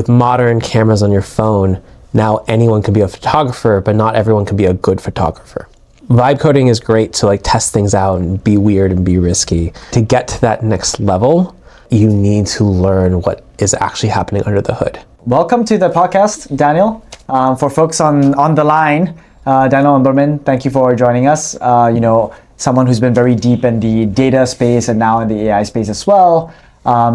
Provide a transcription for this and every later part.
with modern cameras on your phone, now anyone can be a photographer, but not everyone can be a good photographer. Vibe coding is great to like test things out and be weird and be risky. To get to that next level, you need to learn what is actually happening under the hood. Welcome to the podcast, Daniel. For folks on the line, Daniel Imberman, thank you for joining us. Someone who's been very deep in the data space and now in the AI space as well.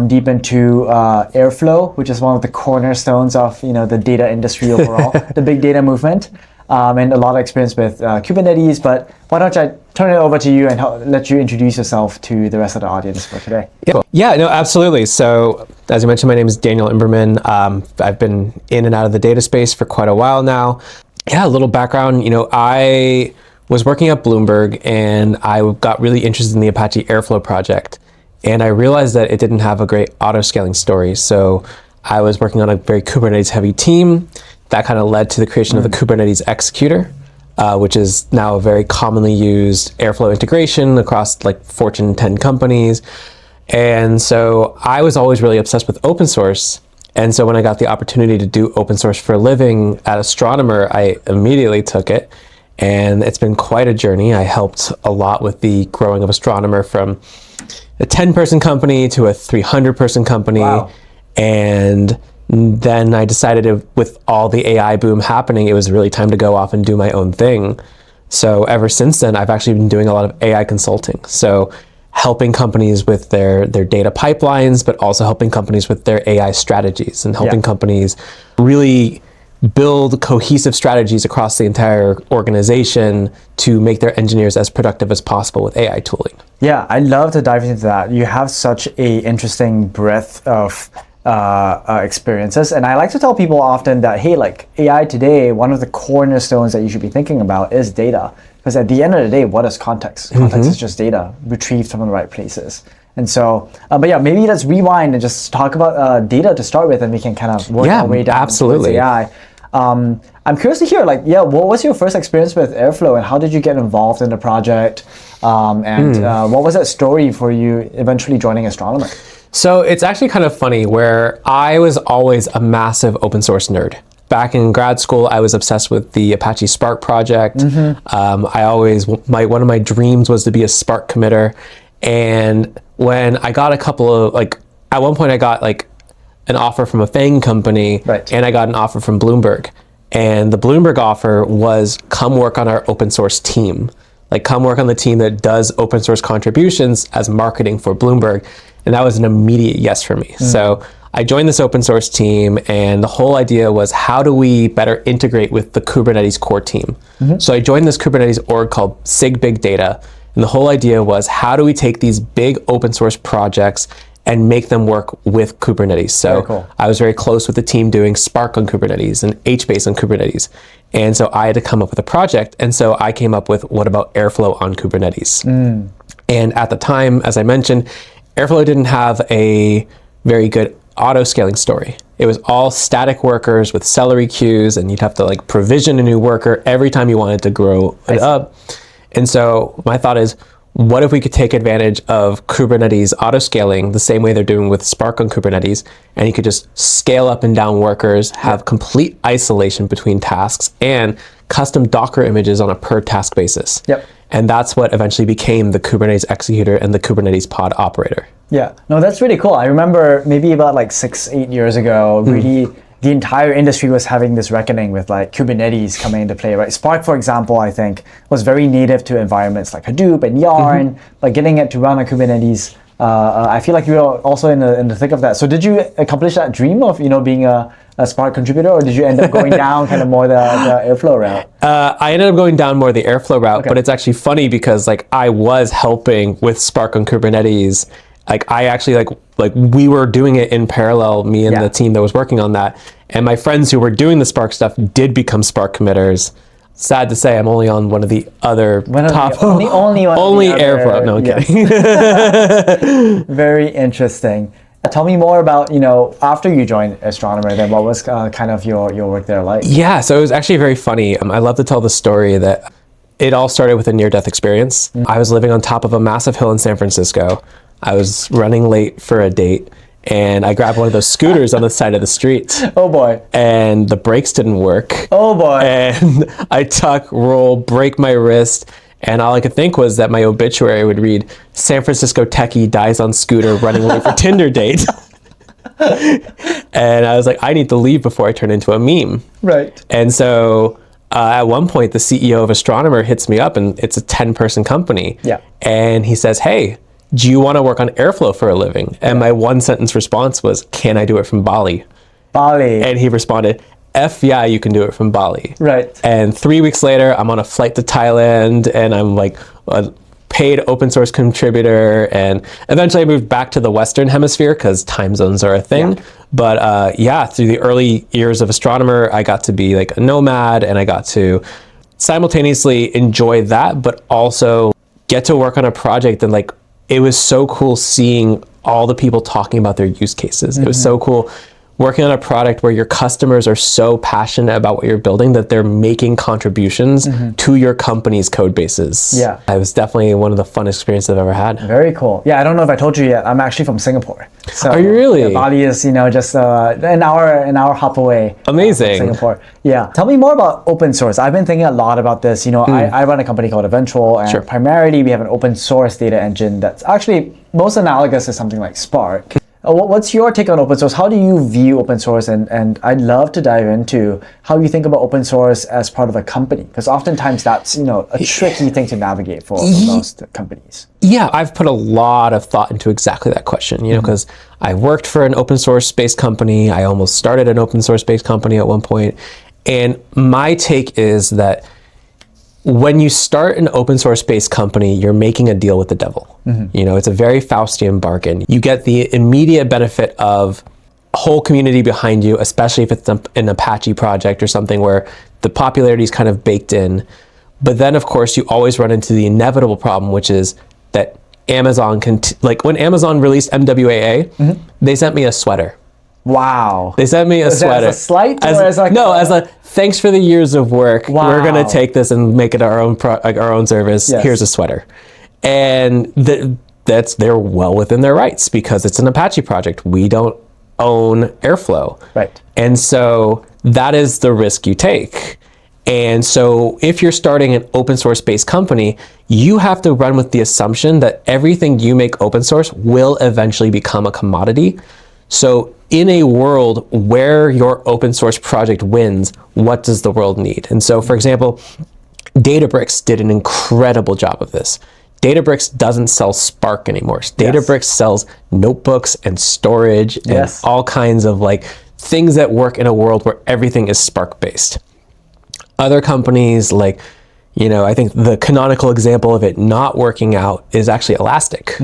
Deep into Airflow, which is one of the cornerstones of the data industry overall, the big data movement. And a lot of experience with Kubernetes, but why don't I turn it over to you and let you introduce yourself to the rest of the audience for today. Yeah, no, absolutely. So as you mentioned, my name is Daniel Imberman. I've been in and out of the data space for quite a while now. Yeah, a little background, I was working at Bloomberg and I got really interested in the Apache Airflow project. And I realized that it didn't have a great auto-scaling story. So I was working on a very Kubernetes heavy team. That kind of led to the creation of the Kubernetes Executor, which is now a very commonly used Airflow integration across like Fortune 10 companies. And so I was always really obsessed with open source. And so when I got the opportunity to do open source for a living at Astronomer, I immediately took it. And it's been quite a journey. I helped a lot with the growing of Astronomer from a 10-person company to a 300-person company. Wow. And then I decided with all the AI boom happening, it was really time to go off and do my own thing. So ever since then, I've actually been doing a lot of AI consulting. So helping companies with their data pipelines, but also helping companies with their AI strategies and helping companies really build cohesive strategies across the entire organization to make their engineers as productive as possible with AI tooling. Yeah, I'd love to dive into that. You have such a interesting breadth of experiences, and I like to tell people often that, hey, like AI today, one of the cornerstones that you should be thinking about is data, because at the end of the day, what is context? Context is just data retrieved from the right places. And so, but yeah, maybe let's rewind and just talk about data to start with, and we can kind of work our way down absolutely. towards AI. I'm curious to hear, what was your first experience with Airflow, and how did you get involved in the project? What was that story for you eventually joining Astronomer? So it's actually kind of funny where I was always a massive open source nerd. Back in grad school, I was obsessed with the Apache Spark project. One of my dreams was to be a Spark committer. And when I got at one point I got an offer from a FANG company, and I got an offer from Bloomberg. And the Bloomberg offer was come work on our open source team. Come work on the team that does open source contributions as marketing for Bloomberg. And that was an immediate yes for me. So I joined this open source team, and the whole idea was how do we better integrate with the Kubernetes core team? So I joined this Kubernetes org called SIG Big Data. And the whole idea was how do we take these big open source projects and make them work with Kubernetes. So I was very close with the team doing Spark on Kubernetes and HBase on Kubernetes. And so I had to come up with a project. And so I came up with what about Airflow on Kubernetes? And at the time, as I mentioned, Airflow didn't have a very good auto-scaling story. It was all static workers with celery queues, and you'd have to provision a new worker every time you wanted to grow it up. And so my thought is, what if we could take advantage of Kubernetes auto-scaling the same way they're doing with Spark on Kubernetes, and you could just scale up and down workers, have complete isolation between tasks, and custom Docker images on a per task basis. And that's what eventually became the Kubernetes Executor and the Kubernetes Pod Operator. Yeah, no, that's really cool. I remember maybe about 6-8 years ago, really the entire industry was having this reckoning with Kubernetes coming into play, right? Spark, for example, I think was very native to environments like Hadoop and Yarn, but getting it to run on Kubernetes, I feel like you were also in the thick of that. So did you accomplish that dream of being a Spark contributor, or did you end up going down kind of more the Airflow route? I ended up going down more the Airflow route, but it's actually funny because I was helping with Spark on Kubernetes. I actually we were doing it in parallel, me and the team that was working on that. And my friends who were doing the Spark stuff did become Spark committers. Sad to say, I'm only on one of the other only Airflow. No, I'm kidding. Very interesting. Tell me more about, after you joined Astronomer, then what was kind of your work there like? Yeah, so it was actually very funny. I love to tell the story that it all started with a near-death experience. I was living on top of a massive hill in San Francisco. I was running late for a date, and I grabbed one of those scooters on the side of the street. Oh boy. And the brakes didn't work. Oh boy. And I tuck, roll, break my wrist. And all I could think was that my obituary would read, San Francisco techie dies on scooter running away for Tinder date. And I was like, I need to leave before I turn into a meme. Right. And so at one point, the CEO of Astronomer hits me up, and it's a 10-person company. Yeah. And he says, hey, do you want to work on Airflow for a living? And my one sentence response was, can I do it from Bali? Bali. And he responded, F yeah, you can do it from Bali. Right. And 3 weeks later, I'm on a flight to Thailand, and I'm like a paid open source contributor. And eventually I moved back to the Western hemisphere because time zones are a thing. Yeah. But through the early years of Astronomer, I got to be like a nomad, and I got to simultaneously enjoy that, but also get to work on a project. And like, it was so cool seeing all the people talking about their use cases. It was so cool working on a product where your customers are so passionate about what you're building that they're making contributions to your company's code bases. Yeah. It was definitely one of the funnest experiences I've ever had. Very cool. Yeah, I don't know if I told you yet. I'm actually from Singapore. So, Are you really? Yeah, Bali is, just an hour hop away. Amazing. From Singapore. Yeah. Tell me more about open source. I've been thinking a lot about this. I run a company called Eventual, and primarily we have an open source data engine that's actually most analogous to something like Spark. What's your take on open source? How do you view open source? And I'd love to dive into how you think about open source as part of a company, because oftentimes that's a tricky thing to navigate for most companies. Yeah, I've put a lot of thought into exactly that question, because I worked for an open source based company. I almost started an open source based company at one point. And my take is that when you start an open source based company, you're making a deal with the devil. It's a very Faustian bargain. You get the immediate benefit of a whole community behind you, especially if it's an Apache project or something where the popularity is kind of baked in. But then, of course, you always run into the inevitable problem, which is that Amazon like when Amazon released MWAA, they sent me a sweater. Wow. They sent me a sweater. As a slight? As a thanks for the years of work. Wow. We're going to take this and make it our own service. Yes. Here's a sweater. And they're well within their rights because it's an Apache project. We don't own Airflow. Right. And so that is the risk you take. And so if you're starting an open source based company, you have to run with the assumption that everything you make open source will eventually become a commodity. So in a world where your open source project wins, what does the world need? And so, for example, Databricks did an incredible job of this. Databricks doesn't sell Spark anymore. Databricks sells notebooks and storage and all kinds of like things that work in a world where everything is Spark based. Other companies like, I think the canonical example of it not working out is actually Elastic.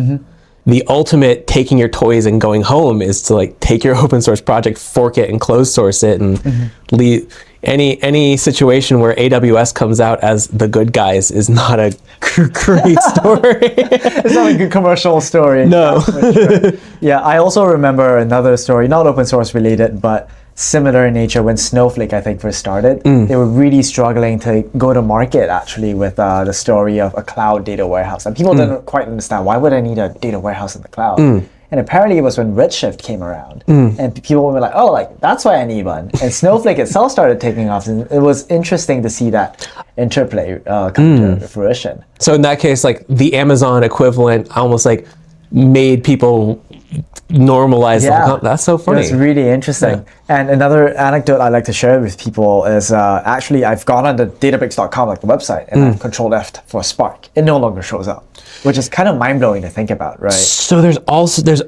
The ultimate taking your toys and going home is to like take your open source project, fork it and close source it and leave. Any situation where AWS comes out as the good guys is not a great story. It's not a good commercial story. No. Sure. Yeah, I also remember another story, not open source related, but similar in nature when Snowflake, I think, first started. They were really struggling to go to market actually with the story of a cloud data warehouse. And people didn't quite understand, why would I need a data warehouse in the cloud? And apparently it was when Redshift came around and people were like, oh, like that's why I need one. And Snowflake itself started taking off. And it was interesting to see that interplay come to fruition. So in that case, like the Amazon equivalent almost like made people normalize that's so funny. It's really interesting. And another anecdote I like to share with people is actually I've gone on the Databricks.com, like the website, and I've Control F for Spark. It no longer shows up, which is kind of mind blowing to think about, right? So there's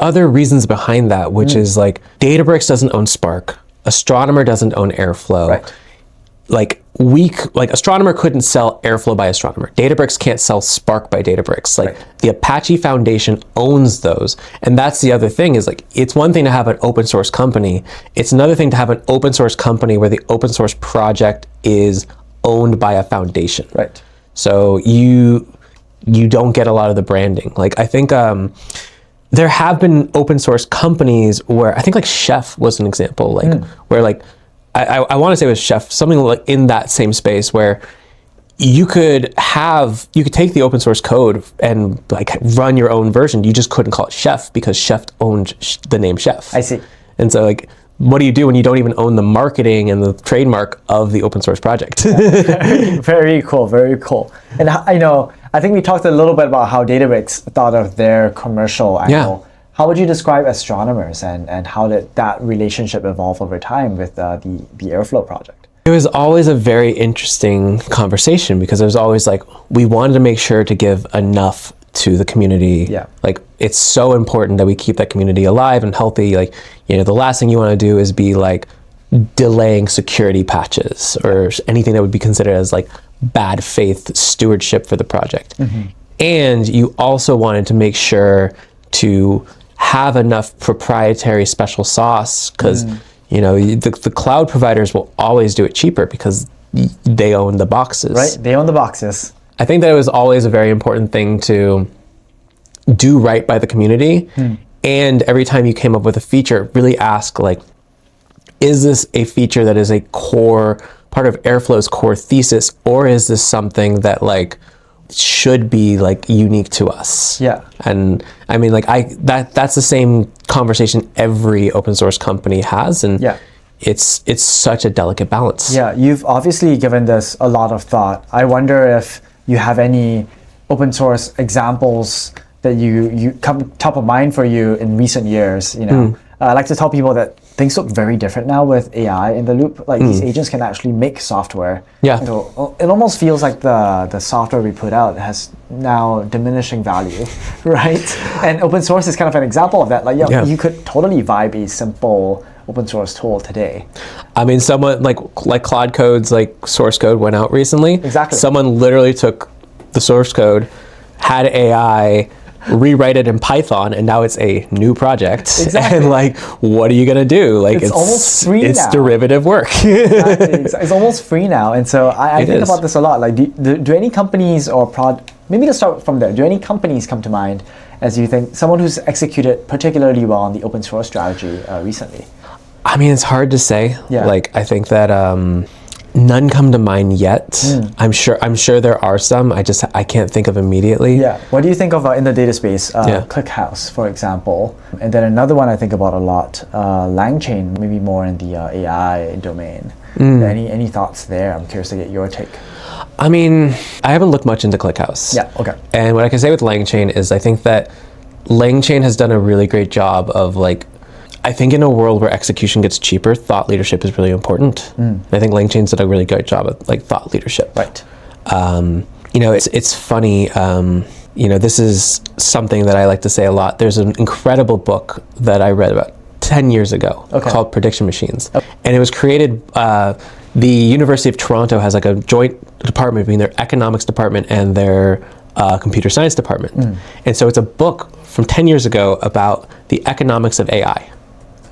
other reasons behind that, which is like Databricks doesn't own Spark, Astronomer doesn't own Airflow. Right. Like Astronomer couldn't sell Airflow by Astronomer. Databricks can't sell Spark by Databricks. Like the Apache Foundation owns those. And that's the other thing is like, it's one thing to have an open source company. It's another thing to have an open source company where the open source project is owned by a foundation. Right. So you don't get a lot of the branding. Like I think there have been open source companies where I think like Chef was an example, like where like I want to say it was Chef, something like in that same space where you could take the open source code and like run your own version. You just couldn't call it Chef because Chef owned the name Chef. I see. And so like, what do you do when you don't even own the marketing and the trademark of the open source project? Yeah. Very cool, very cool. And I think we talked a little bit about how Databricks thought of their commercial angle. Yeah. How would you describe Astronomers, and how did that relationship evolve over time with the Airflow project? It was always a very interesting conversation because it was always like, we wanted to make sure to give enough to the community. Yeah. Like, it's so important that we keep that community alive and healthy. Like, the last thing you want to do is be like delaying security patches or anything that would be considered as like bad faith stewardship for the project. And you also wanted to make sure to have enough proprietary special sauce because the cloud providers will always do it cheaper because they own the boxes. Right, they own the boxes. I think that it was always a very important thing to do right by the community. And every time you came up with a feature, really ask like, is this a feature that is a core part of Airflow's core thesis, or is this something that like should be like unique to us? Yeah. And I mean, like that's the same conversation every open source company has, and it's such a delicate balance. Yeah, you've obviously given this a lot of thought. I wonder if you have any open source examples that you come top of mind for you in recent years. I like to tell people that things look very different now with AI in the loop. Like these agents can actually make software. Yeah. So it almost feels like the software we put out has now diminishing value, right? And open source is kind of an example of that. Like you could totally vibe a simple open source tool today. I mean, someone like Claude Code's like source code went out recently. Exactly. Someone literally took the source code, had AI rewrite it in Python, and now it's a new project. Exactly. And like, what are you gonna do? Like, it's almost free now. It's derivative work. Exactly. It's almost free now, and so I think about this a lot. Like, do any companies or maybe to start from there, do any companies come to mind as you think someone who's executed particularly well on the open source strategy recently? I mean, it's hard to say. Yeah. Like, I think that none come to mind yet. I'm sure there are some. I can't think of immediately. Yeah. What do you think of in the data space? ClickHouse, for example. And then another one I think about a lot, LangChain, maybe more in the AI domain. Any thoughts there? I'm curious to get your take. I mean, I haven't looked much into ClickHouse. Yeah, okay. And what I can say with LangChain is I think that LangChain has done a really great job of like, I think in a world where execution gets cheaper, thought leadership is really important. And I think LangChain's did a really great job of like thought leadership. Right. It's funny. This is something that I like to say a lot. There's an incredible book that I read about 10 years ago called Prediction Machines. And it was created, the University of Toronto has like a joint department between their economics department and their computer science department. And so it's a book from 10 years ago about the economics of AI.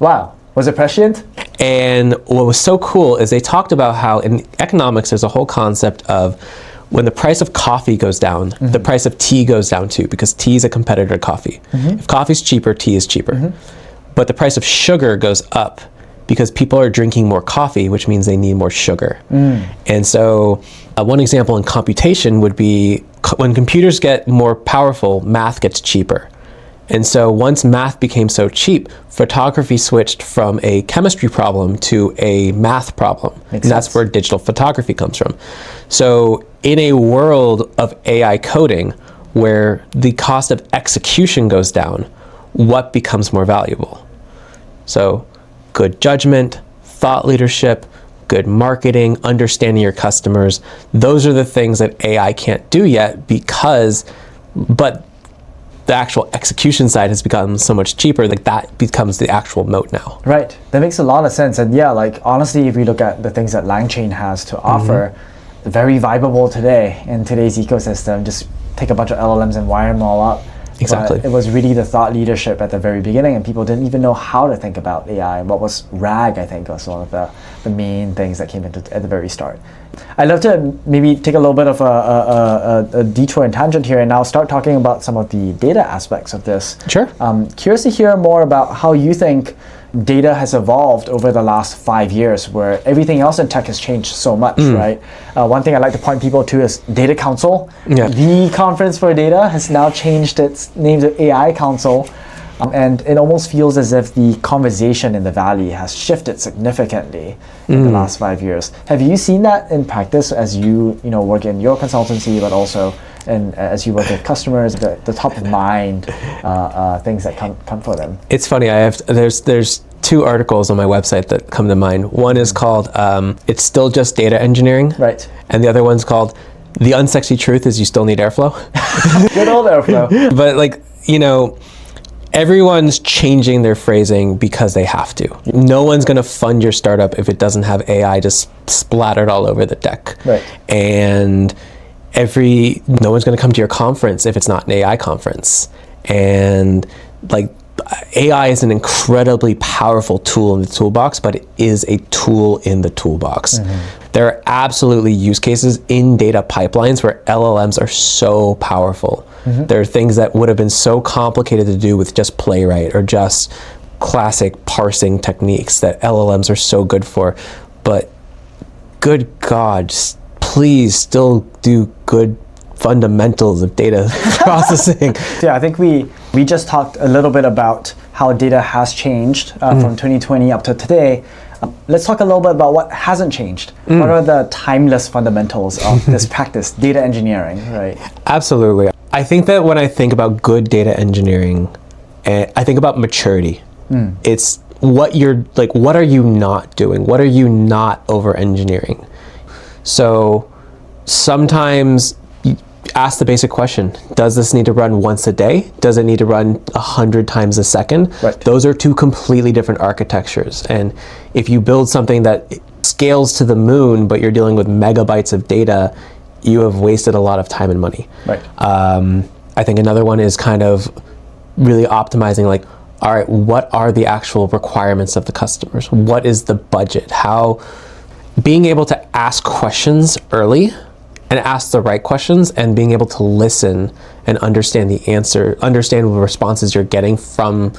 Wow. Was it prescient? And what was so cool is they talked about how in economics there's a whole concept of when the price of coffee goes down, the price of tea goes down too, because tea is a competitor to coffee. If coffee's cheaper, tea is cheaper. But the price of sugar goes up because people are drinking more coffee, which means they need more sugar. And so one example in computation would be when computers get more powerful, math gets cheaper. And so once math became so cheap, photography switched from a chemistry problem to a math problem. And that's where digital photography comes from. So in a world of AI coding, where the cost of execution goes down, what becomes more valuable? So good judgment, thought leadership, good marketing, understanding your customers. Those are the things that AI can't do yet but the actual execution side has become so much cheaper, like that becomes the actual moat now. Right. That makes a lot of sense. And yeah, like honestly, if we look at the things that LangChain has to offer, very viable today in today's ecosystem. Just take a bunch of LLMs and wire them all up. Exactly. But it was really the thought leadership at the very beginning, and people didn't even know how to think about AI. And what was RAG, I think, was one of the main things that came into at the very start. I'd love to maybe take a little bit of a detour and tangent here and now start talking about some of the data aspects of this. Sure. Curious to hear more about how you think data has evolved over the last 5 years, where everything else in tech has changed so much, right? One thing I like to point people to is Data Council. Yeah. The conference for data has now changed its name to AI Council. And it almost feels as if the conversation in the Valley has shifted significantly in the last 5 years. Have you seen that in practice as you work in your consultancy, but also as you work with customers, the top of mind things that come for them? It's funny. There's 2 articles on my website that come to mind. One is called "It's Still Just Data Engineering," Right. And the other one's called "The Unsexy Truth Is You Still Need Airflow." Good old Airflow. But everyone's changing their phrasing because they have to. No one's going to fund your startup if it doesn't have AI just splattered all over the deck. Right. And no one's going to come to your conference if it's not an AI conference. And AI is an incredibly powerful tool in the toolbox, but it is a tool in the toolbox. There are absolutely use cases in data pipelines where LLMs are so powerful. There are things that would have been so complicated to do with just Playwright or just classic parsing techniques that LLMs are so good for. But good God, please still do good fundamentals of data processing. Yeah, I think we just talked a little bit about how data has changed from 2020 up to today. Let's talk a little bit about what hasn't changed. What are the timeless fundamentals of this practice, data engineering, right? Absolutely. I think that when I think about good data engineering, I think about maturity. It's what are you not doing? What are you not over engineering? So sometimes you ask the basic question, does this need to run once a day? Does it need to run 100 times a second? Right. Those are 2 completely different architectures. And if you build something that scales to the moon, but you're dealing with megabytes of data, you have wasted a lot of time and money. Right. I think another one is kind of really optimizing all right, what are the actual requirements of the customers? What is the budget? Being able to ask questions early and ask the right questions and being able to listen and understand the answer, understand the responses you're getting from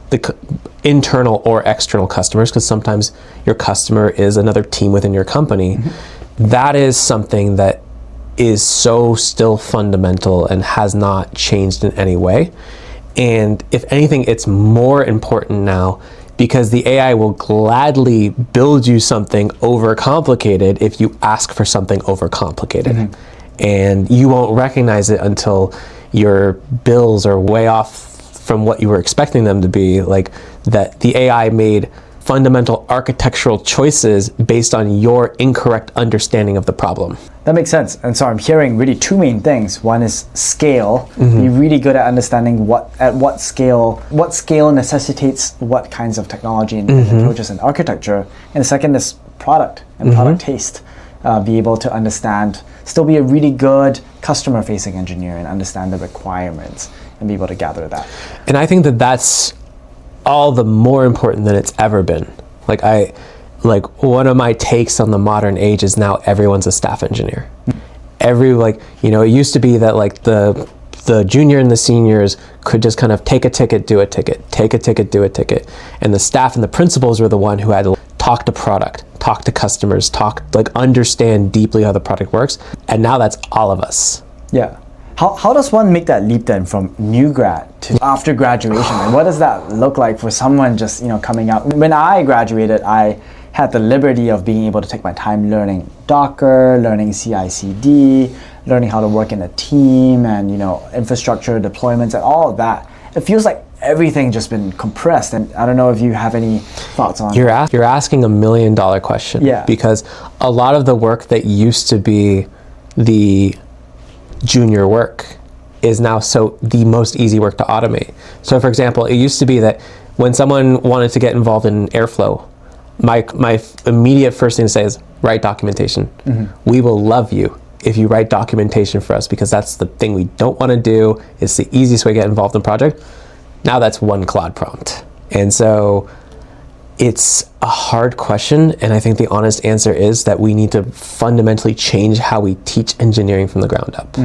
the internal or external customers, because sometimes your customer is another team within your company. That is something that is so still fundamental and has not changed in any way. And if anything, it's more important now because the AI will gladly build you something overcomplicated if you ask for something overcomplicated. And you won't recognize it until your bills are way off from what you were expecting them to be, that the AI made fundamental architectural choices based on your incorrect understanding of the problem. That makes sense. And so I'm hearing really 2 main things. One is scale. Be really good at understanding what scale necessitates what kinds of technology and approaches and architecture. And the second is product and product taste. Be able to understand, still be a really good customer-facing engineer and understand the requirements and be able to gather that. And I think that that's all the more important than it's ever been. One of my takes on the modern age is now everyone's a staff engineer. It used to be that the junior and the seniors could just kind of take a ticket, do a ticket, take a ticket, do a ticket. And the staff and the principals were the one who had to talk to product, talk to customers, understand deeply how the product works. And now that's all of us. Yeah. How does one make that leap then from new grad to after graduation? And what does that look like for someone just coming out? When I graduated, I had the liberty of being able to take my time learning Docker, learning CI/CD, learning how to work in a team, and infrastructure deployments and all of that. It feels like everything just been compressed, and I don't know if you have any thoughts on. You're asking $1 million question. Yeah. Because a lot of the work that used to be the junior work is now the most easy work to automate. So for example, it used to be that when someone wanted to get involved in Airflow, my immediate first thing to say is write documentation. We will love you if you write documentation for us, because that's the thing we don't want to do. It's the easiest way to get involved in a project. Now that's one Claude prompt. And so it's a hard question, and I think the honest answer is that we need to fundamentally change how we teach engineering from the ground up.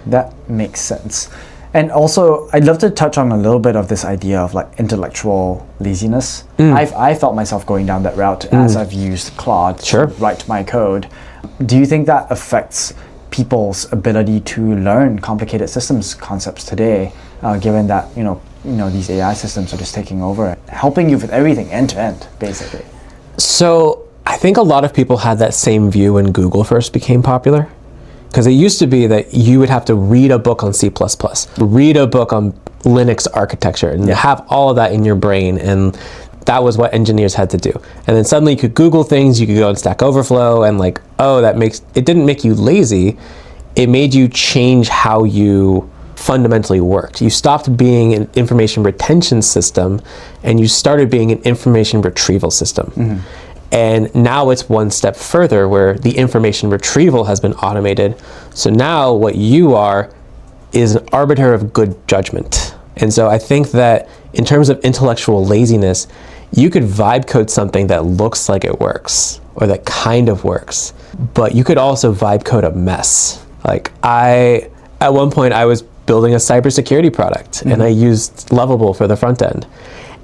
That makes sense. And also, I'd love to touch on a little bit of this idea of like intellectual laziness. I felt myself going down that route as I've used Claude to write my code. Do you think that affects people's ability to learn complicated systems concepts today, given that these AI systems are just taking over, helping you with everything end to end, basically? So I think a lot of people had that same view when Google first became popular. Because it used to be that you would have to read a book on C++, read a book on Linux architecture, and have all of that in your brain, and that was what engineers had to do. And then suddenly you could Google things, you could go on Stack Overflow, and like, it didn't make you lazy, it made you change how you fundamentally worked. You stopped being an information retention system, and you started being an information retrieval system. And now it's one step further where the information retrieval has been automated. So now what you are is an arbiter of good judgment. And so I think that in terms of intellectual laziness, you could vibe code something that looks like it works or that kind of works, but you could also vibe code a mess. Like at one point I was building a cybersecurity product and I used Lovable for the front end.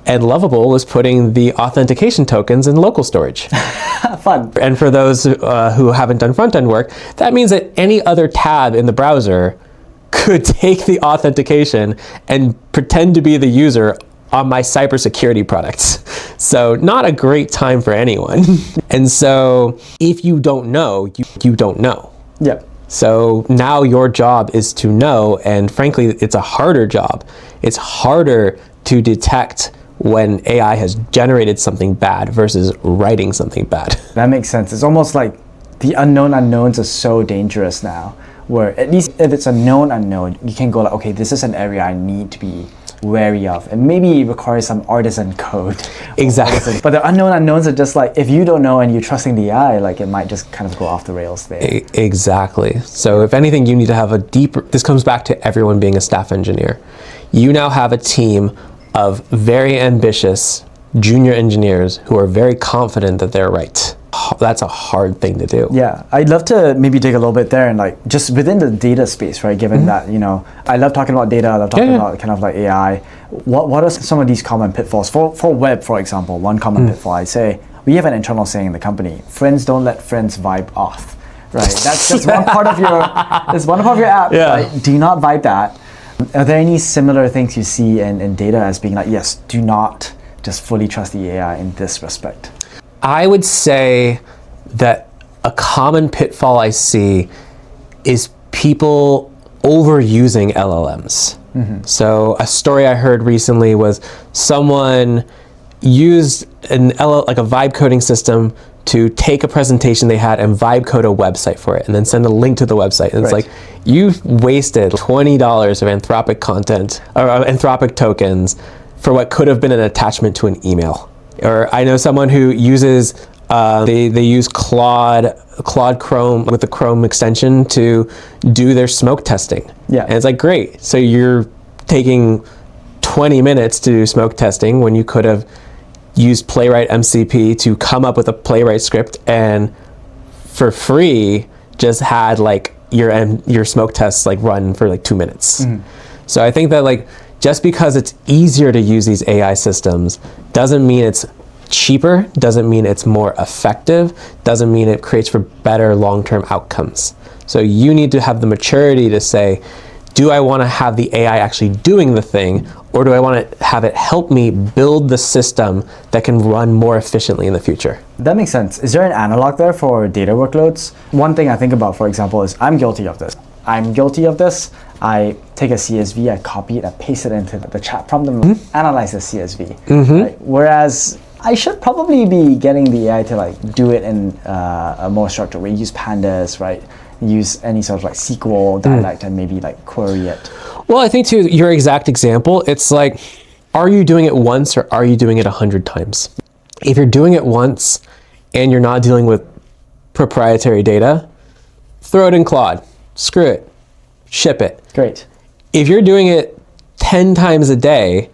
And Lovable was putting the authentication tokens in local storage. Fun. And for those who haven't done front-end work, that means that any other tab in the browser could take the authentication and pretend to be the user on my cybersecurity products. So not a great time for anyone. And so if you don't know, you don't know. Yeah. So now your job is to know, and frankly, it's a harder job. It's harder to detect when AI has generated something bad versus writing something bad. That makes sense. It's almost like the unknown unknowns are so dangerous now, where at least if it's a known unknown, you can go like, okay, this is an area I need to be wary of, and maybe it requires some artisan code. Exactly. But the unknown unknowns are just like, if you don't know and you're trusting the AI, like it might just kind of go off the rails there. Exactly. So if anything, you need to have a deeper, this comes back to everyone being a staff engineer. You now have a team of very ambitious junior engineers who are very confident that they're right. That's a hard thing to do. Yeah, I'd love to maybe dig a little bit there and like just within the data space, right? Given that, I love talking about data, I love talking about kind of like AI. What are some of these common pitfalls? For web, for example, one common pitfall I'd say, we have an internal saying in the company, friends don't let friends vibe off, right? That's one part of your, app, right? Do not vibe that. Are there any similar things you see in data as being like, yes, do not just fully trust the AI in this respect? I would say that a common pitfall I see is people overusing LLMs. So a story I heard recently was someone used like a vibe coding system to take a presentation they had and vibe code a website for it and then send a link to the website. And it's like, you've wasted $20 of Anthropic content or Anthropic tokens for what could have been an attachment to an email. Or I know someone who uses, they use Claude Chrome with the Chrome extension to do their smoke testing. Yeah. And it's like, great. So you're taking 20 minutes to do smoke testing when you could have used Playwright MCP to come up with a Playwright script and for free just had like your smoke tests like run for like 2 minutes. So I think that like just because it's easier to use these AI systems doesn't mean it's cheaper, doesn't mean it's more effective, doesn't mean it creates for better long-term outcomes. So you need to have the maturity to say, do I want to have the AI actually doing the thing, or do I want to have it help me build the system that can run more efficiently in the future? That makes sense. Is there an analog there for data workloads? One thing I think about, for example, is I'm guilty of this. I take a CSV, I copy it, I paste it into the chat prompt and analyze the CSV. Right? Whereas I should probably be getting the AI to like do it in a more structured way. Use pandas, right? Use any sort of like SQL dialect and maybe like query it. Well, I think to your exact example, it's like, are you doing it once or are you doing it 100 times? If you're doing it once and you're not dealing with proprietary data, throw it in Claude, screw it, ship it. Great. If you're doing it 10 times a day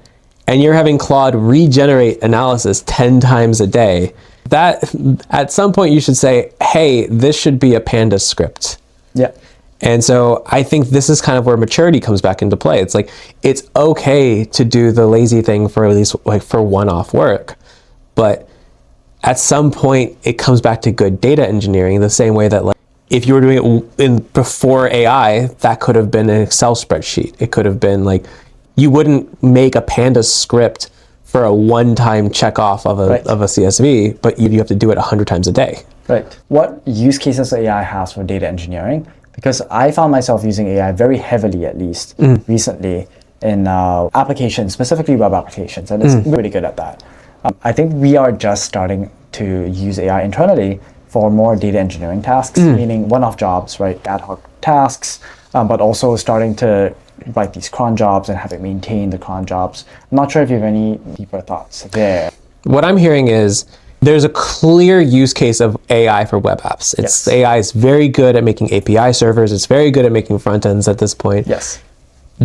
and you're having Claude regenerate analysis 10 times a day, that at some point you should say, hey, this should be a pandas script. Yeah. And so I think this is kind of where maturity comes back into play. It's like, it's okay to do the lazy thing for at least like for one-off work, but at some point it comes back to good data engineering, the same way that like if you were doing it before AI, that could have been an Excel spreadsheet. It could have been like, you wouldn't make a Pandas script for a one-time check off of a CSV, but you have to do it 100 times a day. Right. What use cases AI has for data engineering? Because I found myself using AI very heavily, at least recently, in applications, specifically web applications, and it's really good at that. I think we are just starting to use AI internally for more data engineering tasks, meaning one-off jobs, right? Ad hoc tasks, but also starting to write these cron jobs and have it maintain the cron jobs. I'm not sure if you have any deeper thoughts there. What I'm hearing is there's a clear use case of AI for web apps. AI is very good at making API servers. It's very good at making front ends at this point. Yes.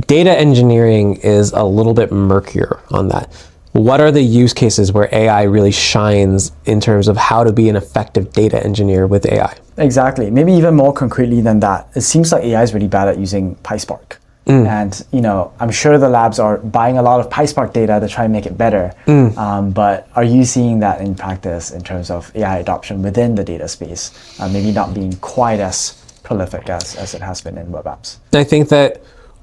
Data engineering is a little bit murkier on that. What are the use cases where AI really shines in terms of how to be an effective data engineer with AI? Exactly. Maybe even more concretely than that, it seems like AI is really bad at using PySpark. And I'm sure the labs are buying a lot of PySpark data to try and make it better. But are you seeing that in practice in terms of AI adoption within the data space, maybe not being quite as prolific as it has been in web apps? I think that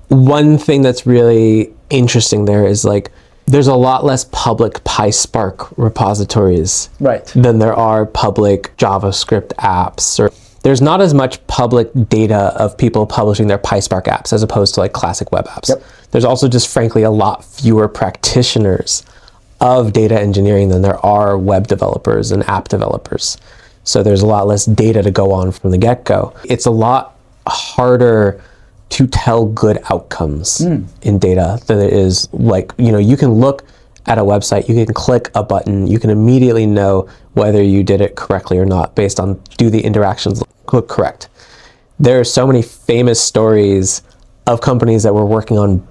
one thing that's really interesting there is like there's a lot less public PySpark repositories than there are public JavaScript apps, or there's not as much public data of people publishing their PySpark apps as opposed to like classic web apps. There's also just frankly a lot fewer practitioners of data engineering than there are web developers and app developers. So there's a lot less data to go on from the get-go. It's a lot harder to tell good outcomes in data than it is like, you can look at a website, you can click a button, you can immediately know whether you did it correctly or not based on do the interactions look correct. There are so many famous stories of companies that were working on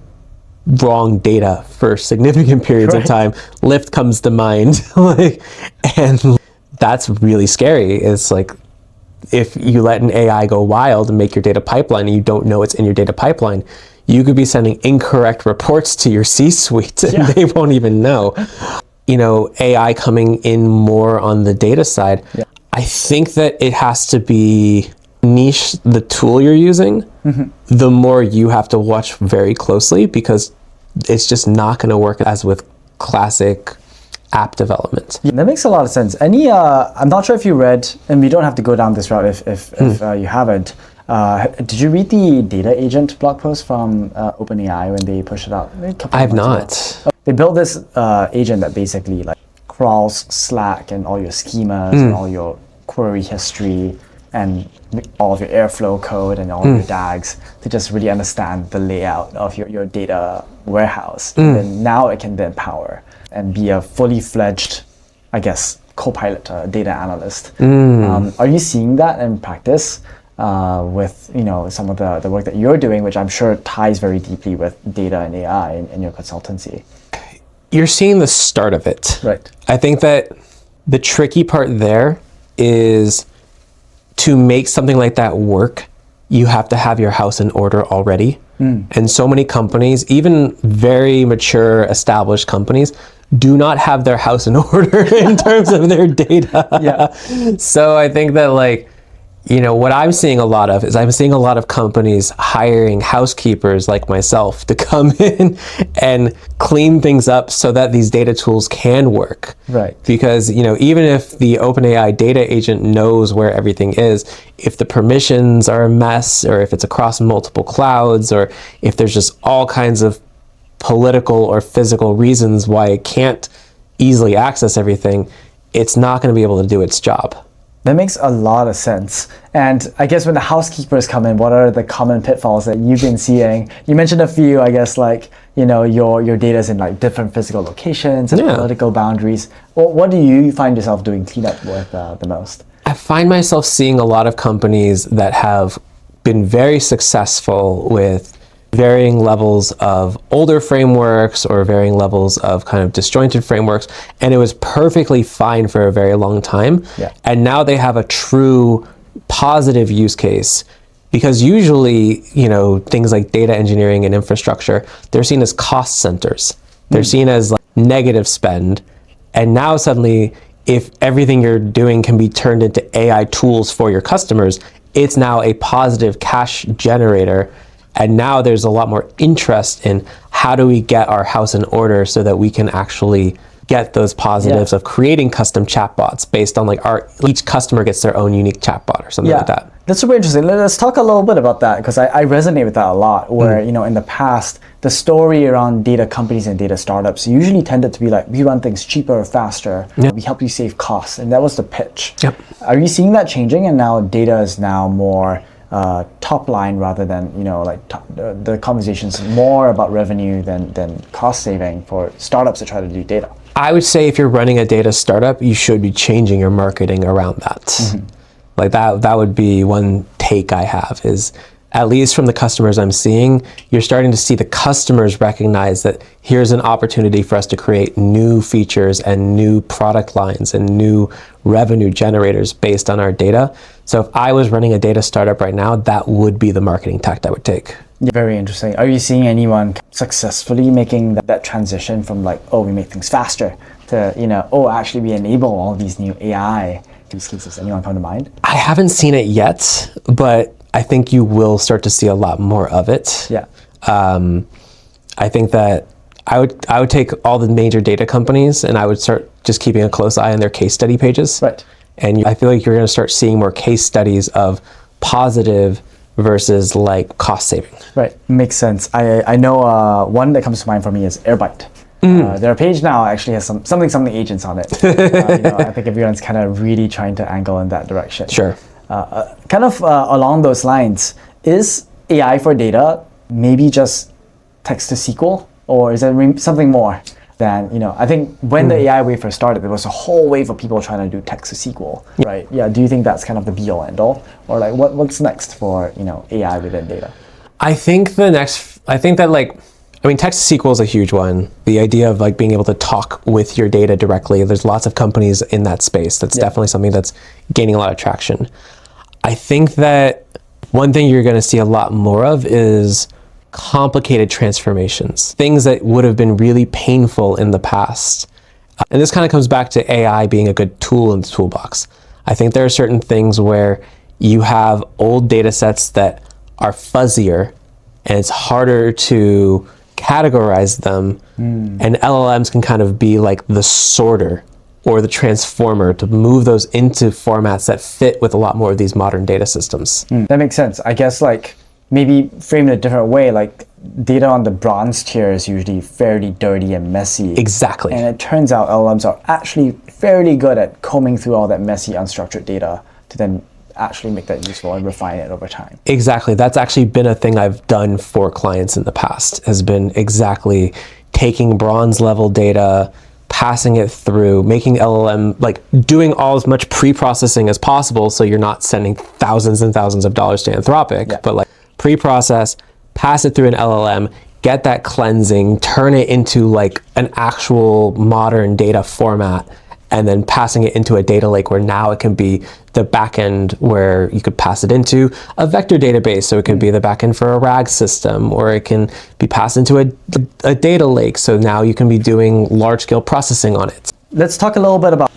wrong data for significant periods of time. Lyft comes to mind, and that's really scary. It's like if you let an AI go wild and make your data pipeline and you don't know it's in your data pipeline, you could be sending incorrect reports to your C-suite and they won't even know. AI coming in more on the data side, I think that it has to be niche the tool you're using, the more you have to watch very closely, because it's just not going to work as with classic app development. That makes a lot of sense. I'm not sure if you read, and we don't have to go down this route if you haven't, did you read the data agent blog post from OpenAI when they pushed it out? I have not. They built this agent that basically like crawls Slack and all your schemas and all your query history and all of your Airflow code and all of your DAGs to just really understand the layout of your data warehouse. And then now it can then power and be a fully fledged, I guess, co-pilot, data analyst. Are you seeing that in practice with some of the work that you're doing, which I'm sure ties very deeply with data and AI in your consultancy? You're seeing the start of it. Right. I think that the tricky part there is to make something like that work, you have to have your house in order already. And so many companies, even very mature, established companies, do not have their house in order in terms of their data. So I think that what I'm seeing a lot of is I'm seeing a lot of companies hiring housekeepers like myself to come in and clean things up so that these data tools can work. Right. Because, even if the OpenAI data agent knows where everything is, if the permissions are a mess, or if it's across multiple clouds, or if there's just all kinds of political or physical reasons why it can't easily access everything, it's not going to be able to do its job. That makes a lot of sense. And I guess when the housekeepers come in, what are the common pitfalls that you've been seeing? You mentioned a few, I guess, your data's in different physical locations and political boundaries. What do you find yourself doing cleanup with the most? I find myself seeing a lot of companies that have been very successful with varying levels of older frameworks or varying levels of kind of disjointed frameworks, and it was perfectly fine for a very long time. And now they have a true positive use case Because usually, things like data engineering and infrastructure, they're seen as cost centers. They're seen as like negative spend. And now suddenly, if everything you're doing can be turned into AI tools for your customers, it's now a positive cash generator. And now there's a lot more interest in how do we get our house in order so that we can actually get those positives of creating custom chatbots based on like each customer gets their own unique chatbot or something like that. That's super interesting. Let's talk a little bit about that, because I resonate with that a lot, where, in the past, the story around data companies and data startups usually tended to be like, we run things cheaper, faster, we help you save costs, and that was the pitch. Are you seeing that changing, and now data is now more top line rather than, the conversation's more about revenue than cost saving for startups that try to do data? I would say if you're running a data startup, you should be changing your marketing around that. Like that would be one take I have, is at least from the customers I'm seeing, you're starting to see the customers recognize that here's an opportunity for us to create new features and new product lines and new revenue generators based on our data. So if I was running a data startup right now, that would be the marketing tact I would take. Very interesting. Are you seeing anyone successfully making that transition from like, oh, we make things faster to, oh, actually we enable all these new AI use cases? Anyone come to mind? I haven't seen it yet, but I think you will start to see a lot more of it. I think that I would take all the major data companies and I would start just keeping a close eye on their case study pages. And I feel like you're going to start seeing more case studies of positive versus like cost saving. Makes sense. I know one that comes to mind for me is Airbyte. Their page now actually has something agents on it. I think everyone's kind of really trying to angle in that direction. Kind of along those lines, is AI for data maybe just text to SQL, or is there something more than, I think when the AI wave first started, there was a whole wave of people trying to do text to SQL, right? Do you think that's kind of the be all end all, or like what's next for, AI within data? I think text to SQL is a huge one. The idea of like being able to talk with your data directly, there's lots of companies in that space. That's definitely something that's gaining a lot of traction. I think that one thing you're going to see a lot more of is complicated transformations, things that would have been really painful in the past. And this kind of comes back to AI being a good tool in the toolbox. I think there are certain things where you have old data sets that are fuzzier and it's harder to categorize them, and LLMs can kind of be like the sorter or the transformer to move those into formats that fit with a lot more of these modern data systems. That makes sense. I guess like maybe framed in a different way, like data on the bronze tier is usually fairly dirty and messy. Exactly. And it turns out LLMs are actually fairly good at combing through all that messy, unstructured data to then actually make that useful and refine it over time. Exactly. That's actually been a thing I've done for clients in the past, has been exactly taking bronze level data, passing it through, making LLM, like doing all as much pre-processing as possible so you're not sending thousands and thousands of dollars to Anthropic, but like pre-process, pass it through an LLM, get that cleansing, turn it into like an actual modern data format, and then passing it into a data lake where now it can be the backend where you could pass it into a vector database. So it could be the backend for a RAG system, or it can be passed into a data lake. So now you can be doing large scale processing on it. Let's talk a little bit about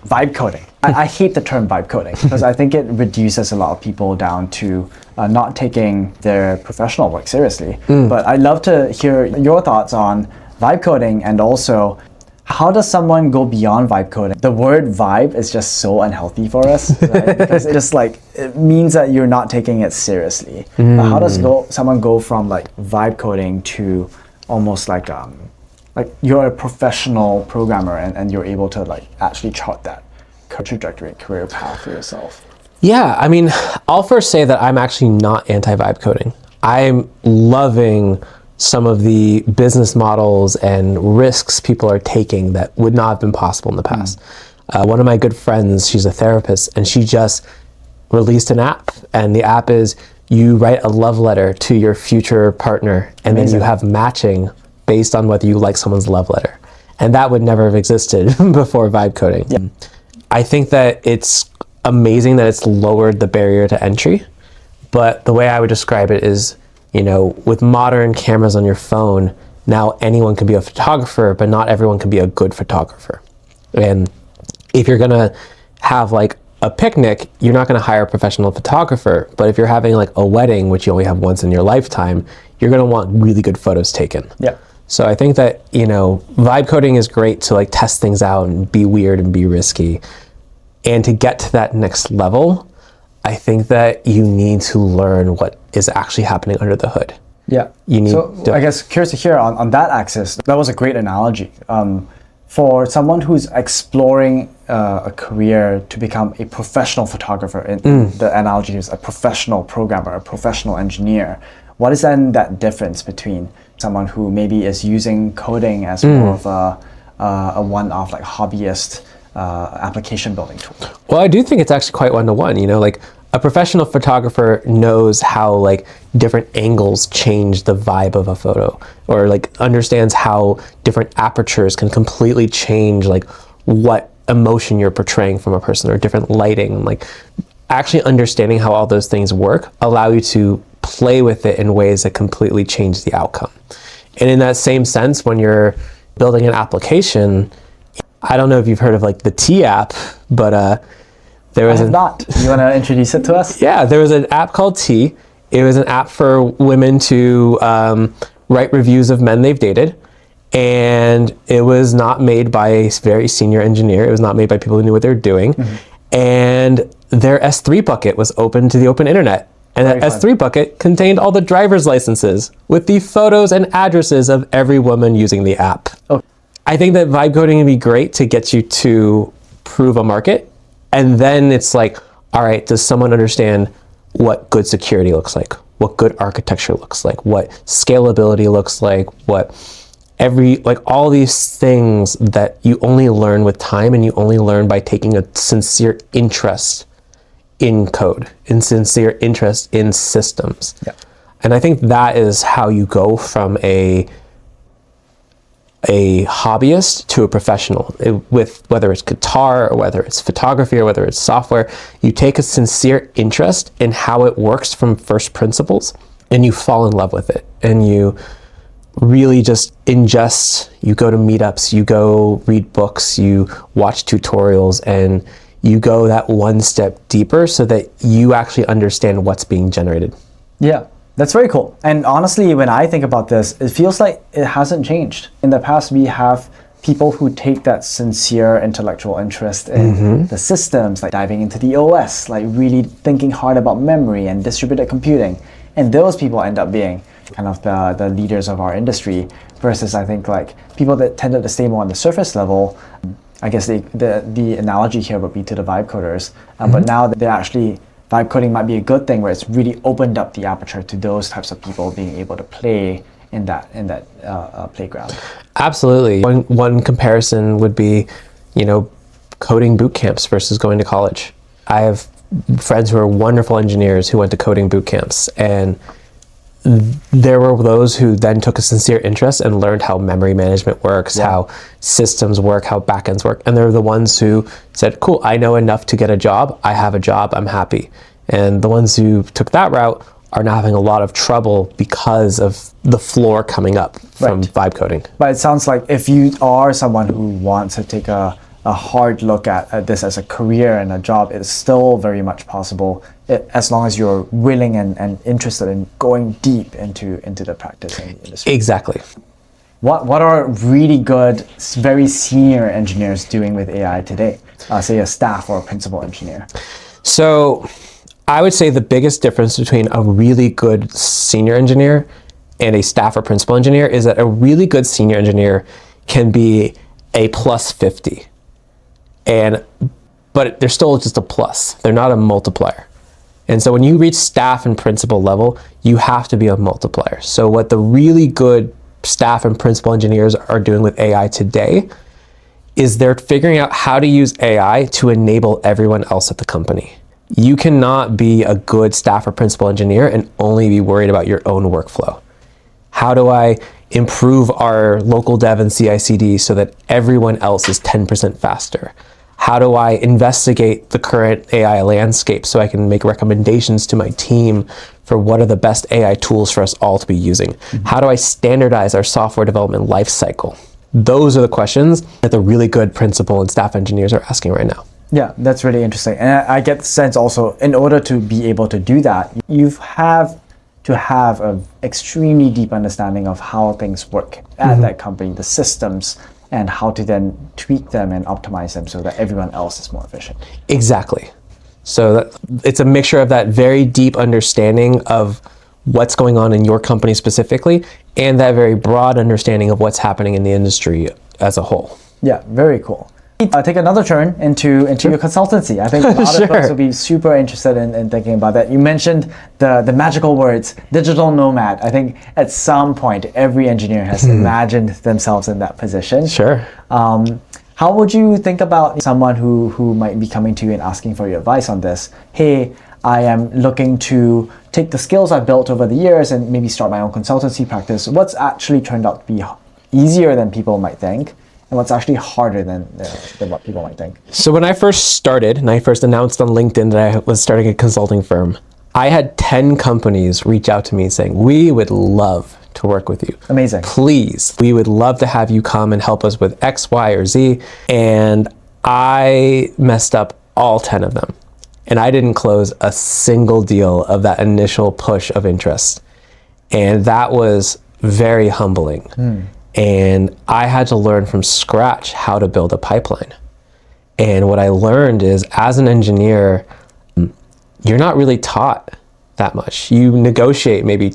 vibe coding. I hate the term vibe coding because I think it reduces a lot of people down to not taking their professional work seriously. But I'd love to hear your thoughts on vibe coding, and also how does someone go beyond vibe coding? The word vibe is just so unhealthy for us, right? Because it means that you're not taking it seriously. But how does someone go from like vibe coding to almost like you're a professional programmer and you're able to like actually chart that trajectory, career path for yourself? Yeah, I mean, I'll first say that I'm actually not anti-vibe coding. I'm loving some of the business models and risks people are taking that would not have been possible in the past. One of my good friends, she's a therapist, and she just released an app, and the app is you write a love letter to your future partner, and then you have matching based on whether you like someone's love letter. And that would never have existed before vibe coding. I think that it's amazing that it's lowered the barrier to entry, But the way I would describe it is, with modern cameras on your phone, now anyone can be a photographer, but not everyone can be a good photographer. And if you're gonna have like a picnic, you're not gonna hire a professional photographer. But if you're having like a wedding, which you only have once in your lifetime, you're gonna want really good photos taken. Yeah. So I think that, vibe coding is great to like test things out and be weird and be risky. And to get to that next level, I think that you need to learn what is actually happening under the hood. Yeah. I guess curious to hear on that axis, that was a great analogy. For someone who's exploring a career to become a professional photographer, the analogy is a professional programmer, a professional engineer, what is then that difference between someone who maybe is using coding as more of a one-off, like hobbyist application building tool? Well, I do think it's actually quite one-to-one. Like a professional photographer knows how like different angles change the vibe of a photo, or like understands how different apertures can completely change like what emotion you're portraying from a person, or different lighting. Like actually understanding how all those things work allow you to play with it in ways that completely change the outcome. And in that same sense, when you're building an application, I don't know if you've heard of like the T app, but there was not. You want to introduce it to us? Yeah, there was an app called T. It was an app for women to write reviews of men they've dated. And it was not made by a very senior engineer. It was not made by people who knew what they were doing. And their S3 bucket was open to the open internet. And that S3 bucket contained all the driver's licenses with the photos and addresses of every woman using the app. Oh. I think that vibe coding would be great to get you to prove a market. And then it's like, all right, does someone understand what good security looks like, what good architecture looks like, what scalability looks like, what all these things that you only learn with time, and you only learn by taking a sincere interest in code, and sincere interest in systems. Yeah. And I think that is how you go from a hobbyist to a professional. With whether it's guitar, or whether it's photography, or whether it's software, you take a sincere interest in how it works from first principles, and you fall in love with it, and you really just ingest. You go to meetups, you go read books, you watch tutorials, and you go that one step deeper so that you actually understand what's being generated. Yeah. That's very cool. And honestly, when I think about this, it feels like it hasn't changed. In the past, we have people who take that sincere intellectual interest in the systems, like diving into the OS, like really thinking hard about memory and distributed computing. And those people end up being kind of the leaders of our industry, versus I think like people that tended to stay more on the surface level. I guess the analogy here would be to the vibe coders, but now they're actually, vibe coding might be a good thing, where it's really opened up the aperture to those types of people being able to play in that playground. Absolutely. One comparison would be, coding bootcamps versus going to college. I have friends who are wonderful engineers who went to coding bootcamps, and there were those who then took a sincere interest and learned how memory management works, how systems work, how backends work. And they're the ones who said, cool, I know enough to get a job. I have a job, I'm happy. And the ones who took that route are now having a lot of trouble because of the floor coming up from vibe coding. But it sounds like if you are someone who wants to take a hard look at this as a career and a job, it's still very much possible, as long as you're willing and interested in going deep into the practice in the industry. Exactly. What are really good, very senior engineers doing with AI today? Say a staff or a principal engineer. So I would say the biggest difference between a really good senior engineer and a staff or principal engineer is that a really good senior engineer can be a plus 50. But they're still just a plus. They're not a multiplier. And so when you reach staff and principal level, you have to be a multiplier. So what the really good staff and principal engineers are doing with AI today is they're figuring out how to use AI to enable everyone else at the company. You cannot be a good staff or principal engineer and only be worried about your own workflow. How do I improve our local dev and CI/CD so that everyone else is 10% faster? How do I investigate the current AI landscape so I can make recommendations to my team for what are the best AI tools for us all to be using? How do I standardize our software development lifecycle? Those are the questions that the really good principal and staff engineers are asking right now. Yeah, that's really interesting. And I get the sense also, in order to be able to do that, you have to have an extremely deep understanding of how things work at that company, the systems, and how to then tweak them and optimize them so that everyone else is more efficient. Exactly. So it's a mixture of that very deep understanding of what's going on in your company specifically, and that very broad understanding of what's happening in the industry as a whole. Yeah, very cool. Take another turn into your consultancy. I think a lot of folks will be super interested in thinking about that. You mentioned the magical words, digital nomad. I think at some point, every engineer has imagined themselves in that position. Sure. How would you think about someone who might be coming to you and asking for your advice on this? Hey, I am looking to take the skills I've built over the years and maybe start my own consultancy practice. What's actually turned out to be easier than people might think? And what's actually harder than what people might think? So when I first started, and I first announced on LinkedIn that I was starting a consulting firm, I had 10 companies reach out to me saying, we would love to work with you. Amazing. Please, we would love to have you come and help us with X, Y, or Z. And I messed up all 10 of them. And I didn't close a single deal of that initial push of interest. And that was very humbling. And I had to learn from scratch how to build a pipeline. And what I learned is, as an engineer, you're not really taught that much. You negotiate maybe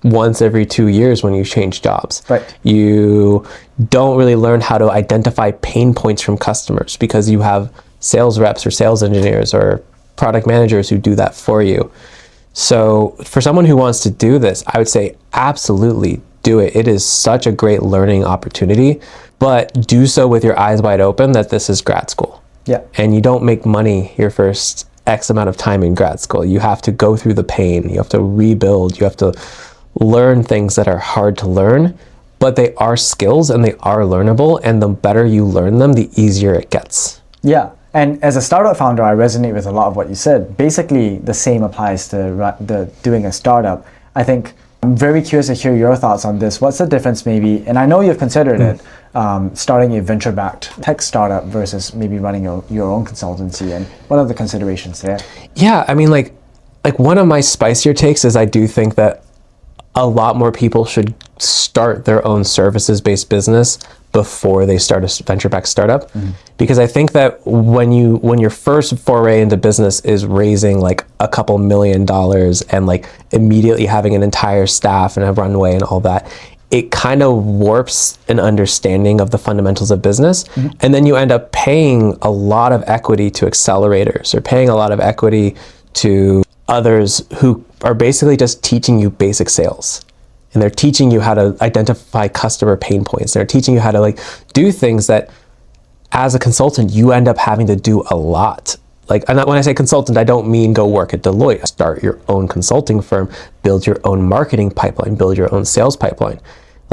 once every 2 years when you change jobs. Right. You don't really learn how to identify pain points from customers because you have sales reps or sales engineers or product managers who do that for you. So for someone who wants to do this, I would say absolutely do it. It is such a great learning opportunity, but do so with your eyes wide open that this is grad school. Yeah. And you don't make money your first X amount of time in grad school. You have to go through the pain. You have to rebuild. You have to learn things that are hard to learn, but they are skills and they are learnable. And the better you learn them, the easier it gets. Yeah. And as a startup founder, I resonate with a lot of what you said. Basically, the same applies to doing a startup. I think I'm very curious to hear your thoughts on this. What's the difference maybe, and I know you've considered it, starting a venture-backed tech startup versus maybe running your own consultancy, and what are the considerations there? Yeah, I mean, like one of my spicier takes is I do think that a lot more people should start their own services-based business before they start a venture-backed startup. Because I think that when your first foray into business is raising like a couple $1 million and like immediately having an entire staff and a runway and all that, it kind of warps an understanding of the fundamentals of business. And then you end up paying a lot of equity to accelerators or paying a lot of equity to others who are basically just teaching you basic sales. And they're teaching you how to identify customer pain points. They're teaching you how to like do things that as a consultant, you end up having to do a lot. Like, and when I say consultant, I don't mean go work at Deloitte. Start your own consulting firm, build your own marketing pipeline, build your own sales pipeline.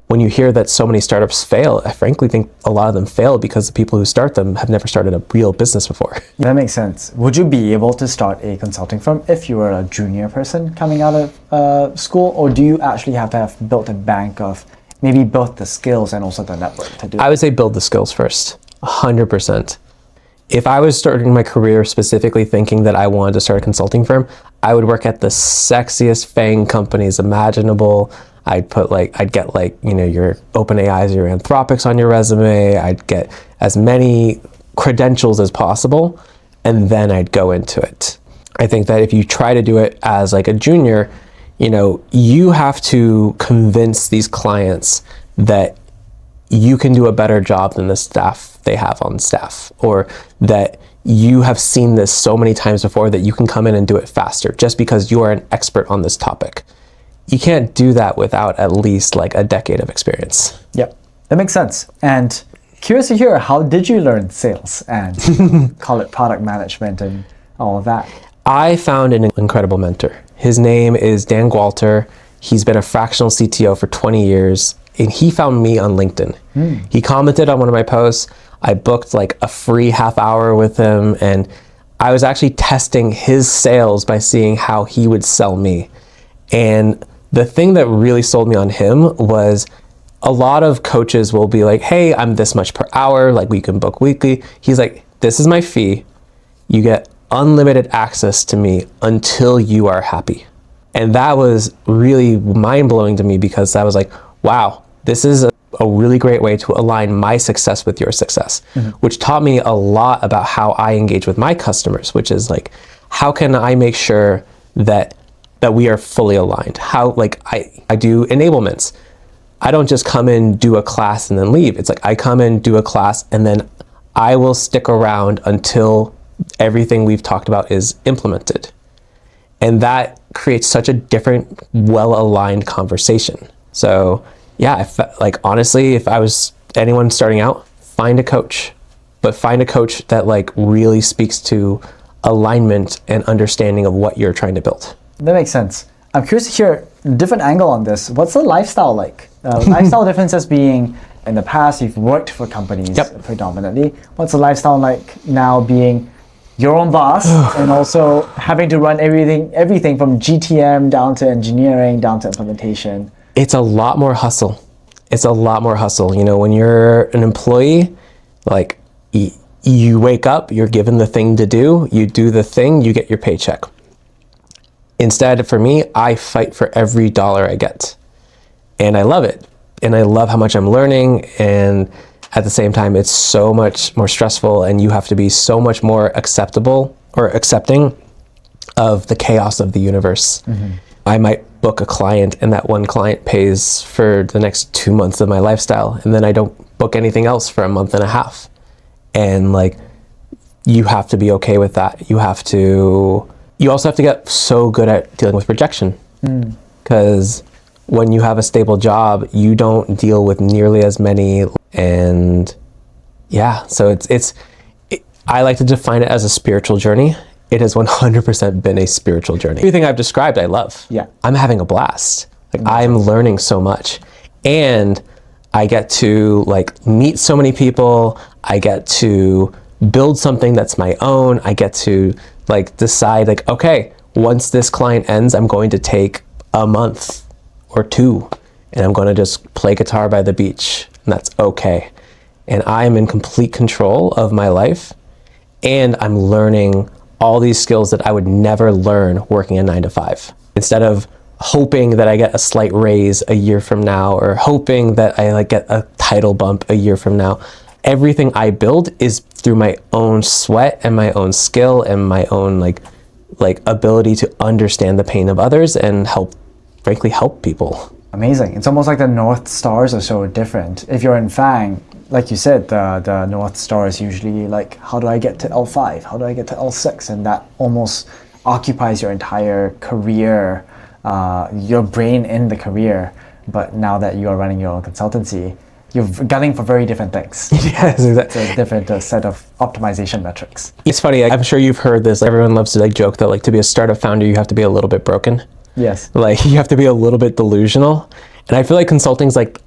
When you hear that so many startups fail, I frankly think a lot of them fail because the people who start them have never started a real business before. That makes sense. Would you be able to start a consulting firm if you were a junior person coming out of school, or do you actually have to have built a bank of maybe both the skills and also the network to do it? I would say build the skills first, 100%. If I was starting my career specifically thinking that I wanted to start a consulting firm, I would work at the sexiest FANG companies imaginable. I'd get your OpenAIs, your Anthropics on your resume. I'd get as many credentials as possible, and then I'd go into it. I think that if you try to do it as like a junior, you have to convince these clients that you can do a better job than the staff they have on staff, or that you have seen this so many times before that you can come in and do it faster just because you are an expert on this topic. You can't do that without at least like a decade of experience. Yep, that makes sense. And curious to hear, how did you learn sales and call it product management and all of that? I found an incredible mentor. His name is Dan Gwalter. He's been a fractional CTO for 20 years and he found me on LinkedIn. He commented on one of my posts. I booked like a free half hour with him, and I was actually testing his sales by seeing how he would sell me. And the thing that really sold me on him was a lot of coaches will be like, hey, I'm this much per hour, like we can book weekly. He's like, this is my fee. You get unlimited access to me until you are happy. And that was really mind-blowing to me, because I was like, wow, this is a really great way to align my success with your success, which taught me a lot about how I engage with my customers, which is like, how can I make sure that we are fully aligned? How, like, I do enablements. I don't just come in, do a class, and then leave. It's like, I come in, do a class, and then I will stick around until everything we've talked about is implemented. And that creates such a different, well-aligned conversation. So yeah, like honestly, if I was anyone starting out, find a coach, but find a coach that like really speaks to alignment and understanding of what you're trying to build. That makes sense. I'm curious to hear a different angle on this. What's the lifestyle like? Lifestyle differences being, in the past, you've worked for companies predominantly. What's the lifestyle like now being your own boss and also having to run everything from GTM down to engineering, down to implementation? It's a lot more hustle. It's a lot more hustle. You know, when you're an employee, like you wake up, you're given the thing to do, you do the thing, you get your paycheck. Instead, for me, I fight for every dollar I get. And I love it. And I love how much I'm learning. And at the same time, it's so much more stressful, and you have to be so much more accepting of the chaos of the universe. I might book a client, and that one client pays for the next 2 months of my lifestyle, and then I don't book anything else for a month and a half. And like, you have to be okay with that. You also have to get so good at dealing with rejection, because when you have a stable job, you don't deal with nearly as many. And yeah, so I like to define it as a spiritual journey. It has 100% been a spiritual journey. Everything I've described, I love. Yeah. I'm having a blast. Like, I'm learning so much, and I get to like meet so many people. I get to build something that's my own. I get to like decide like, okay, once this client ends, I'm going to take a month or 2, and I'm going to just play guitar by the beach, and that's okay. And I'm in complete control of my life, and I'm learning all these skills that I would never learn working a 9 to 5. Instead of hoping that I get a slight raise a year from now, or hoping that I like get a title bump a year from now, everything I build is through my own sweat and my own skill and my own like ability to understand the pain of others and frankly help people. Amazing. It's almost like the North Stars are so different. If you're in FANG, like you said, the North Star is usually like, how do I get to L5? How do I get to L6? And that almost occupies your entire career, your brain in the career. But now that you are running your own consultancy, you're gunning for very different things. Yes, exactly. It's a different set of optimization metrics. It's funny, I'm sure you've heard this. Everyone loves to like joke that like to be a startup founder, you have to be a little bit broken. Yes. Like, you have to be a little bit delusional. And I feel like consulting's like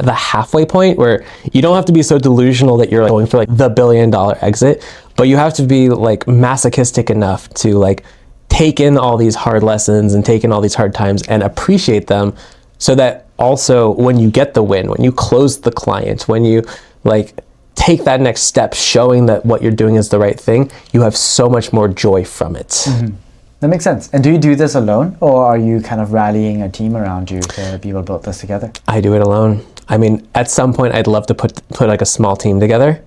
the halfway point, where you don't have to be so delusional that you're like going for like the $1 billion exit, but you have to be like masochistic enough to like take in all these hard lessons and take in all these hard times and appreciate them, so that also when you get the win, when you close the client, when you like take that next step showing that what you're doing is the right thing, you have so much more joy from it. That makes sense. And do you do this alone, or are you kind of rallying a team around you to be able to build this together? I do it alone. I mean, at some point I'd love to put like a small team together.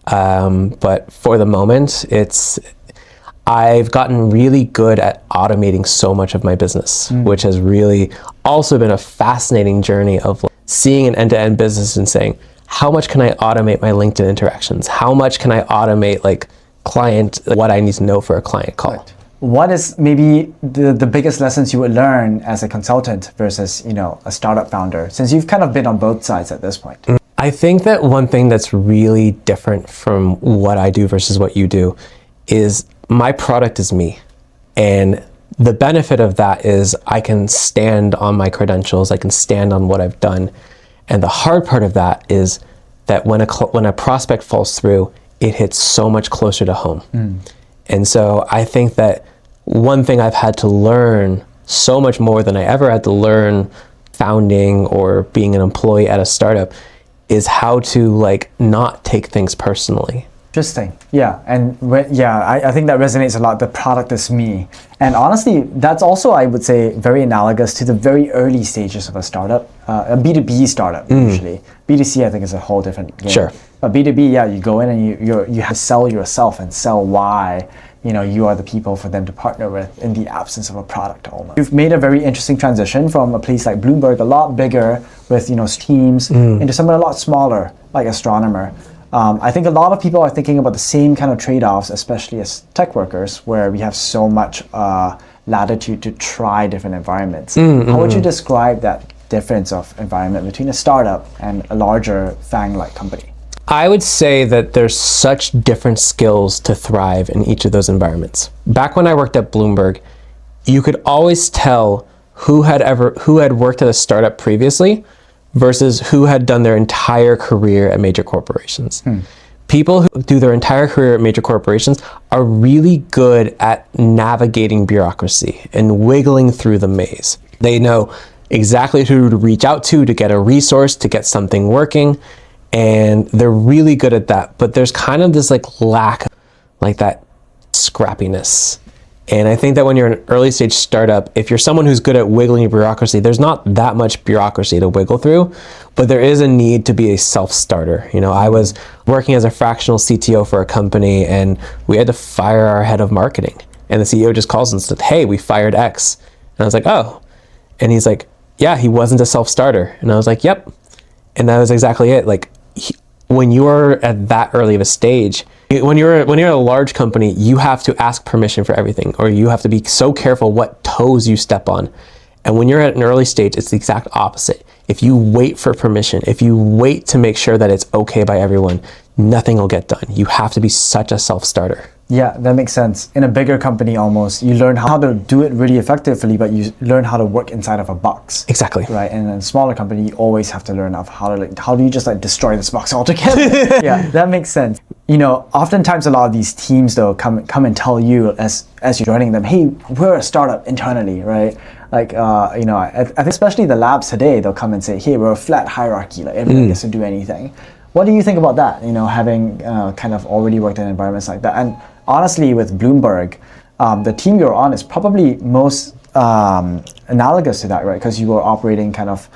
But for the moment, I've gotten really good at automating so much of my business, which has really also been a fascinating journey of like seeing an end-to-end business and saying, how much can I automate my LinkedIn interactions? How much can I automate like what I need to know for a client call? Right. What is maybe the biggest lessons you would learn as a consultant versus, a startup founder, since you've kind of been on both sides at this point? I think that one thing that's really different from what I do versus what you do is my product is me. And the benefit of that is I can stand on my credentials, I can stand on what I've done. And the hard part of that is that when a prospect falls through, it hits so much closer to home. And so I think that one thing I've had to learn so much more than I ever had to learn founding or being an employee at a startup is how to like not take things personally. Interesting. Yeah. And I think that resonates a lot. The product is me. And honestly, that's also, I would say, very analogous to the very early stages of a startup, a B2B startup usually. B2C, I think, is a whole different game. Sure. But B2B, yeah, you go in and you have to sell yourself and sell why you are the people for them to partner with in the absence of a product almost. You've made a very interesting transition from a place like Bloomberg, a lot bigger with teams, into somewhere a lot smaller like Astronomer. I think a lot of people are thinking about the same kind of trade-offs, especially as tech workers, where we have so much latitude to try different environments. How would you describe that difference of environment between a startup and a larger FAANG-like company? I would say that there's such different skills to thrive in each of those environments. Back when I worked at Bloomberg, you could always tell who had worked at a startup previously versus who had done their entire career at major corporations. People who do their entire career at major corporations are really good at navigating bureaucracy and wiggling through the maze. They know exactly who to reach out to get a resource, to get something working, and they're really good at that. But there's kind of this like lack of like that scrappiness. And I think that when you're an early stage startup, if you're someone who's good at wiggling bureaucracy, there's not that much bureaucracy to wiggle through, but there is a need to be a self-starter. I was working as a fractional CTO for a company and we had to fire our head of marketing. And the CEO just calls and said, "Hey, we fired X." And I was like, "Oh." And he's like, "Yeah, he wasn't a self-starter." And I was like, "Yep." And that was exactly it. Like when you are at that early of a stage, when you're a large company, you have to ask permission for everything, or you have to be so careful what toes you step on. And when you're at an early stage, it's the exact opposite. If you wait for permission, if you wait to make sure that it's okay by everyone, nothing will get done. You have to be such a self-starter. Yeah, that makes sense. In a bigger company almost, you learn how to do it really effectively, but you learn how to work inside of a box. Exactly. Right, and in a smaller company, you always have to learn how do you just like destroy this box altogether? Yeah, that makes sense. Oftentimes a lot of these teams though come and tell you as you're joining them, "Hey, we're a startup internally," right? Like, I think especially the labs today, they'll come and say, "Hey, we're a flat hierarchy, like everyone gets to do anything." What do you think about that? Having kind of already worked in environments like that. And honestly, with Bloomberg, the team you're on is probably most analogous to that, right? Because you were operating kind of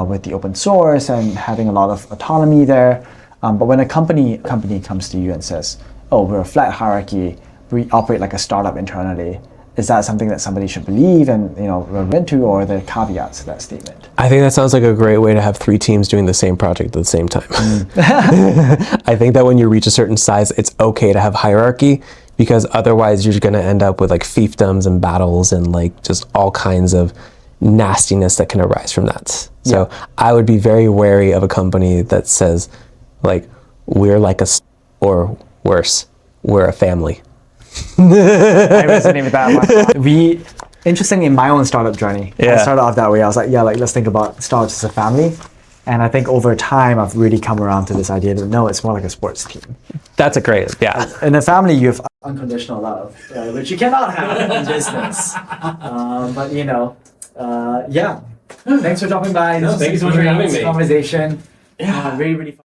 with the open source and having a lot of autonomy there. But when a company comes to you and says, "Oh, we're a flat hierarchy, we operate like a startup internally," is that something that somebody should believe and run into, or are there caveats to that statement? I think that sounds like a great way to have 3 teams doing the same project at the same time. I think that when you reach a certain size, it's okay to have hierarchy, because otherwise you're going to end up with like fiefdoms and battles and like just all kinds of nastiness that can arise from that. So I would be very wary of a company that says like, "We're like or worse, we're a family." I resonate with that one. Interesting in my own startup journey. I started off that way. I was like, let's think about startups as a family. And I think over time, I've really come around to this idea that no, it's more like a sports team. That's a great, yeah. In a family, you have unconditional love, which you cannot have in business. Thanks for dropping by. Thank you so much for having me. Conversation. Yeah, really, really fun.